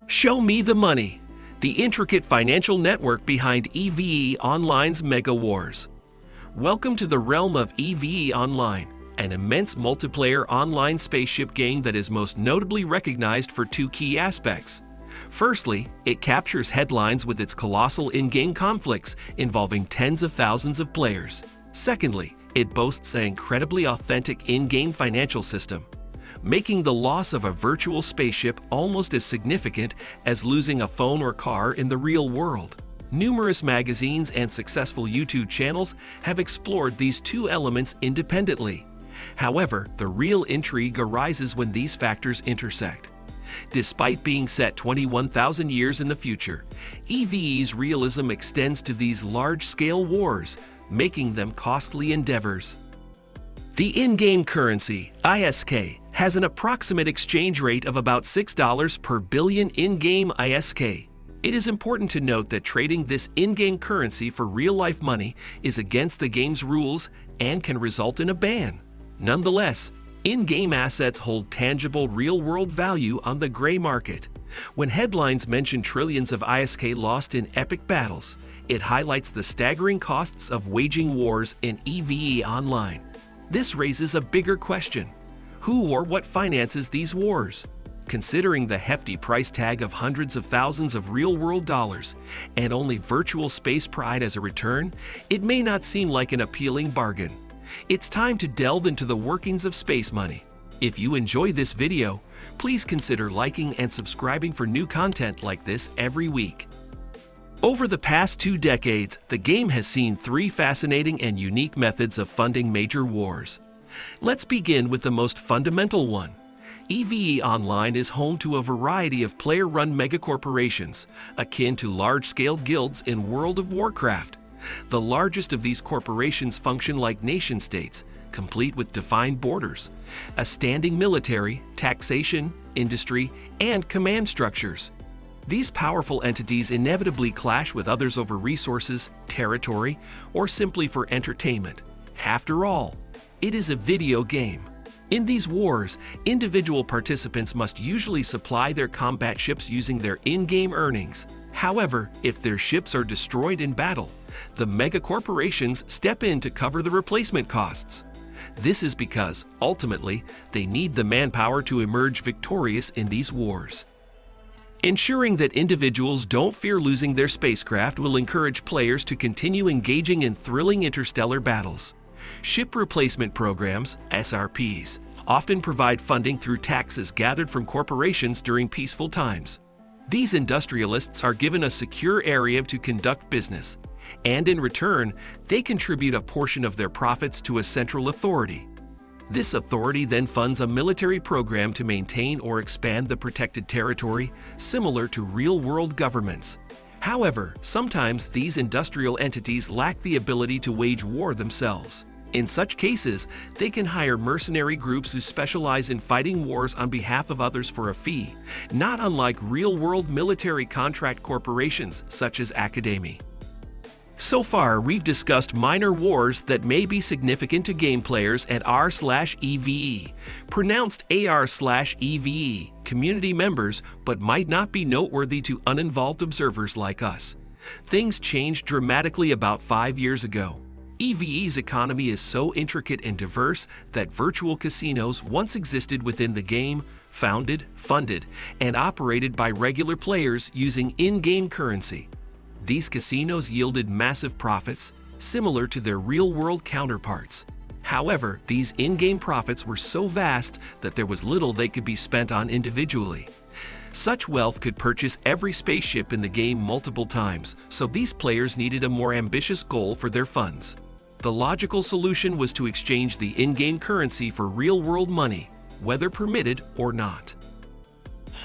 Show me the money, the intricate financial network behind EVE Online's mega wars. Welcome to the realm of EVE Online, an immense multiplayer online spaceship game that is most notably recognized for two key aspects. Firstly, it captures headlines with its colossal in-game conflicts involving tens of thousands of players. Secondly, it boasts an incredibly authentic in-game financial system, making the loss of a virtual spaceship almost as significant as losing a phone or car in the real world. Numerous magazines and successful YouTube channels have explored these two elements independently. However, the real intrigue arises when these factors intersect. Despite being set 21,000 years in the future, EVE's realism extends to these large-scale wars, making them costly endeavors. The in-game currency, ISK, has an approximate exchange rate of about $6 per billion in-game ISK. It is important to note that trading this in-game currency for real-life money is against the game's rules and can result in a ban. Nonetheless, in-game assets hold tangible real-world value on the gray market. When headlines mention trillions of ISK lost in epic battles, it highlights the staggering costs of waging wars in EVE Online. This raises a bigger question. Who or what finances these wars? Considering the hefty price tag of hundreds of thousands of real-world dollars and only virtual space pride as a return, it may not seem like an appealing bargain. It's time to delve into the workings of space money. If you enjoy this video, please consider liking and subscribing for new content like this every week. Over the past 2 decades, the game has seen 3 fascinating and unique methods of funding major wars. Let's begin with the most fundamental one. EVE Online is home to a variety of player-run megacorporations, akin to large-scale guilds in World of Warcraft. The largest of these corporations function like nation-states, complete with defined borders, a standing military, taxation, industry, and command structures. These powerful entities inevitably clash with others over resources, territory, or simply for entertainment. After all, it is a video game. In these wars, individual participants must usually supply their combat ships using their in-game earnings. However, if their ships are destroyed in battle, the mega-corporations step in to cover the replacement costs. This is because, ultimately, they need the manpower to emerge victorious in these wars. Ensuring that individuals don't fear losing their spacecraft will encourage players to continue engaging in thrilling interstellar battles. Ship replacement programs, SRPs, often provide funding through taxes gathered from corporations during peaceful times. These industrialists are given a secure area to conduct business, and in return, they contribute a portion of their profits to a central authority. This authority then funds a military program to maintain or expand the protected territory, similar to real-world governments. However, sometimes these industrial entities lack the ability to wage war themselves. In such cases, they can hire mercenary groups who specialize in fighting wars on behalf of others for a fee, not unlike real-world military contract corporations such as Academy. So far, we've discussed minor wars that may be significant to game players at r/EVE, pronounced AR/EVE, community members, but might not be noteworthy to uninvolved observers like us. Things changed dramatically about 5 years ago. EVE's economy is so intricate and diverse that virtual casinos once existed within the game, founded, funded, and operated by regular players using in-game currency. These casinos yielded massive profits, similar to their real-world counterparts. However, these in-game profits were so vast that there was little they could be spent on individually. Such wealth could purchase every spaceship in the game multiple times, so these players needed a more ambitious goal for their funds. The logical solution was to exchange the in-game currency for real-world money, whether permitted or not.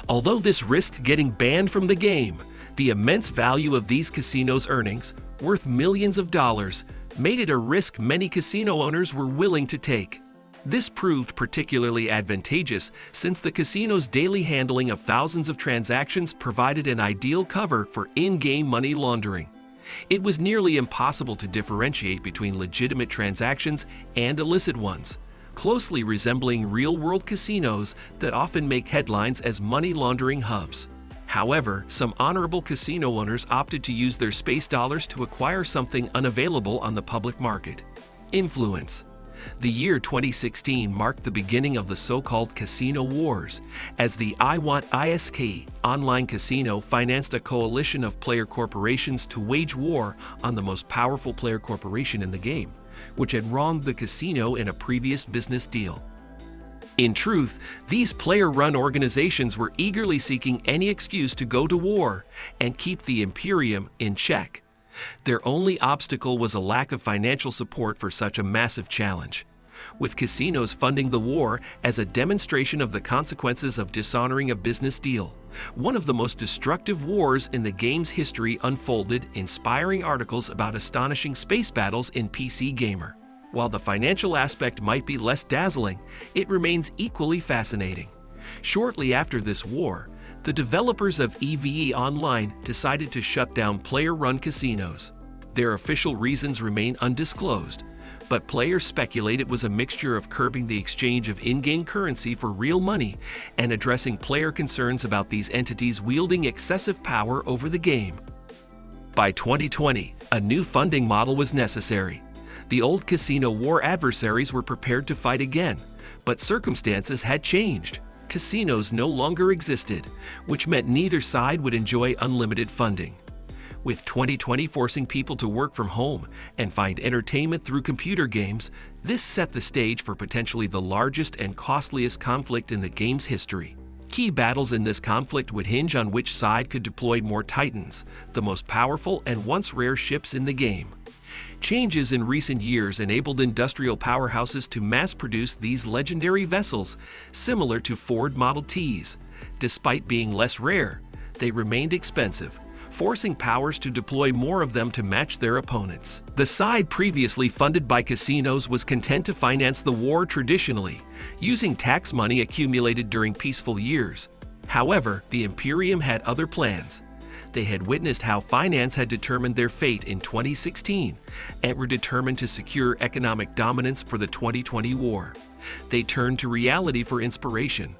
Although this risked getting banned from the game, the immense value of these casinos' earnings, worth millions of dollars, made it a risk many casino owners were willing to take. This proved particularly advantageous since the casino's daily handling of thousands of transactions provided an ideal cover for in-game money laundering. It was nearly impossible to differentiate between legitimate transactions and illicit ones, closely resembling real-world casinos that often make headlines as money laundering hubs. However, some honorable casino owners opted to use their space dollars to acquire something unavailable on the public market: influence. The year 2016 marked the beginning of the so-called casino wars, as the I Want ISK online casino financed a coalition of player corporations to wage war on the most powerful player corporation in the game, which had wronged the casino in a previous business deal. In truth, these player-run organizations were eagerly seeking any excuse to go to war and keep the Imperium in check. Their only obstacle was a lack of financial support for such a massive challenge, with casinos funding the war as a demonstration of the consequences of dishonoring a business deal. One of the most destructive wars in the game's history unfolded, inspiring articles about astonishing space battles in PC Gamer. While the financial aspect might be less dazzling, it remains equally fascinating. Shortly after this war, the developers of EVE Online decided to shut down player-run casinos. Their official reasons remain undisclosed, but players speculate it was a mixture of curbing the exchange of in-game currency for real money and addressing player concerns about these entities wielding excessive power over the game. By 2020, a new funding model was necessary. The old casino war adversaries were prepared to fight again, but circumstances had changed. Casinos no longer existed, which meant neither side would enjoy unlimited funding. With 2020 forcing people to work from home and find entertainment through computer games, this set the stage for potentially the largest and costliest conflict in the game's history. Key battles in this conflict would hinge on which side could deploy more Titans, the most powerful and once rare ships in the game. Changes in recent years enabled industrial powerhouses to mass-produce these legendary vessels, similar to Ford Model Ts. Despite being less rare, they remained expensive, forcing powers to deploy more of them to match their opponents. The side previously funded by casinos was content to finance the war traditionally, using tax money accumulated during peaceful years. However, the Imperium had other plans. They had witnessed how finance had determined their fate in 2016 and were determined to secure economic dominance for the 2020 war. They turned to reality for inspiration.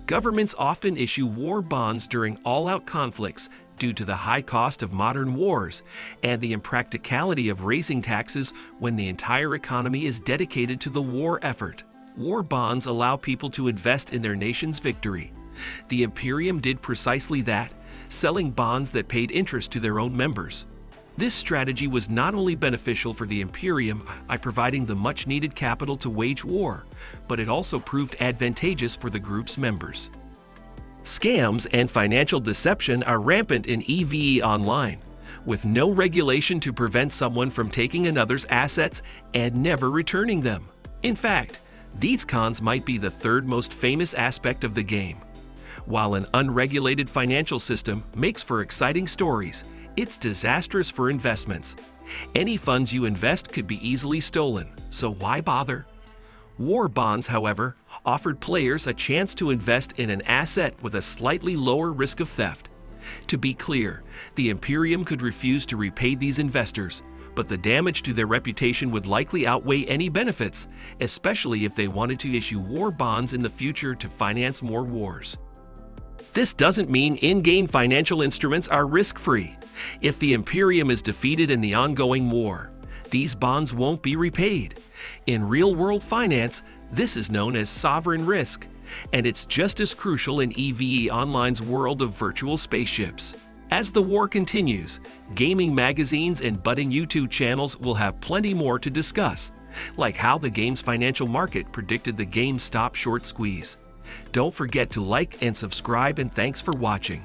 Governments often issue war bonds during all-out conflicts due to the high cost of modern wars and the impracticality of raising taxes when the entire economy is dedicated to the war effort. War bonds allow people to invest in their nation's victory. The Imperium did precisely that, selling bonds that paid interest to their own members. This strategy was not only beneficial for the Imperium by providing the much-needed capital to wage war, but it also proved advantageous for the group's members. Scams and financial deception are rampant in EVE Online, with no regulation to prevent someone from taking another's assets and never returning them. In fact, these cons might be the third most famous aspect of the game. While an unregulated financial system makes for exciting stories, it's disastrous for investments. Any funds you invest could be easily stolen, so why bother? War bonds, however, offered players a chance to invest in an asset with a slightly lower risk of theft. To be clear, the Imperium could refuse to repay these investors, but the damage to their reputation would likely outweigh any benefits, especially if they wanted to issue war bonds in the future to finance more wars. This doesn't mean in-game financial instruments are risk-free. If the Imperium is defeated in the ongoing war, these bonds won't be repaid. In real-world finance, this is known as sovereign risk, and it's just as crucial in EVE Online's world of virtual spaceships. As the war continues, gaming magazines and budding YouTube channels will have plenty more to discuss, like how the game's financial market predicted the GameStop short squeeze. Don't forget to like and subscribe, and thanks for watching.